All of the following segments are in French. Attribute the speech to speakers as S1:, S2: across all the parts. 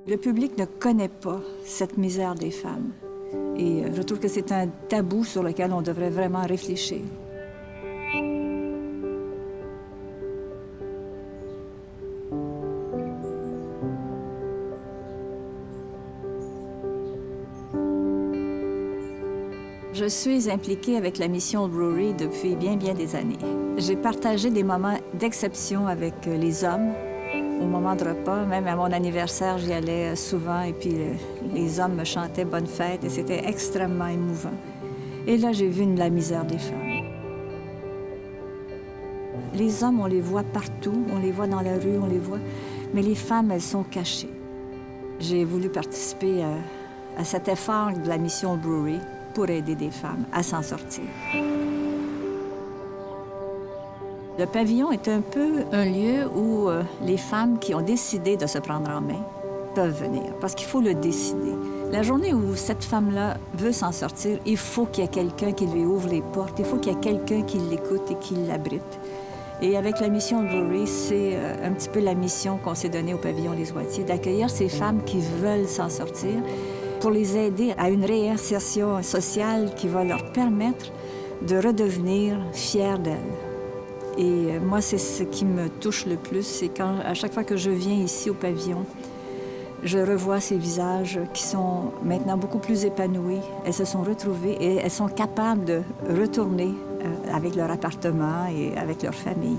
S1: Le public ne connaît pas cette misère des femmes. Et je trouve que c'est un tabou sur lequel on devrait vraiment réfléchir. Je suis impliquée avec la mission Brewery depuis bien des années. J'ai partagé des moments d'exception avec les hommes au moment de repas. Même à mon anniversaire, j'y allais souvent et puis les hommes me chantaient « Bonne fête » et c'était extrêmement émouvant. Et là, j'ai vu la misère des femmes. Les hommes, on les voit partout, on les voit dans la rue, on les voit, mais les femmes, elles sont cachées. J'ai voulu participer à cet effort de la mission Brewery pour aider des femmes à s'en sortir. Le pavillon est un peu un lieu où les femmes qui ont décidé de se prendre en main peuvent venir, parce qu'il faut le décider. La journée où cette femme-là veut s'en sortir, il faut qu'il y ait quelqu'un qui lui ouvre les portes, il faut qu'il y ait quelqu'un qui l'écoute et qui l'abrite. Et avec la mission Brewery, c'est un petit peu la mission qu'on s'est donnée au pavillon Les Oitiers, d'accueillir ces femmes qui veulent s'en sortir, pour les aider à une réinsertion sociale qui va leur permettre de redevenir fières d'elles. Et moi, c'est ce qui me touche le plus, c'est quand, à chaque fois que je viens ici au pavillon, je revois ces visages qui sont maintenant beaucoup plus épanouis. Elles se sont retrouvées et elles sont capables de retourner avec leur appartement et avec leur famille.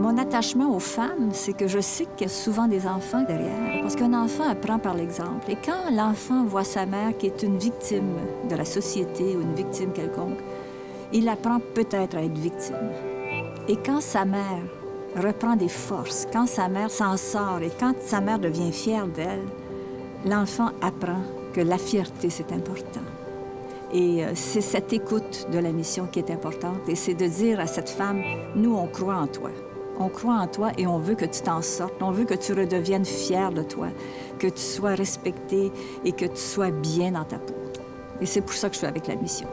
S1: Mon attachement aux femmes, c'est que je sais qu'il y a souvent des enfants derrière, parce qu'un enfant apprend par l'exemple. Et quand l'enfant voit sa mère qui est une victime de la société ou une victime quelconque, il apprend peut-être à être victime. Et quand sa mère reprend des forces, quand sa mère s'en sort et quand sa mère devient fière d'elle, l'enfant apprend que la fierté, c'est important. Et c'est cette écoute de la mission qui est importante. Et c'est de dire à cette femme, nous, on croit en toi. On croit en toi et on veut que tu t'en sortes. On veut que tu redeviennes fière de toi, que tu sois respectée et que tu sois bien dans ta peau. Et c'est pour ça que je suis avec la mission.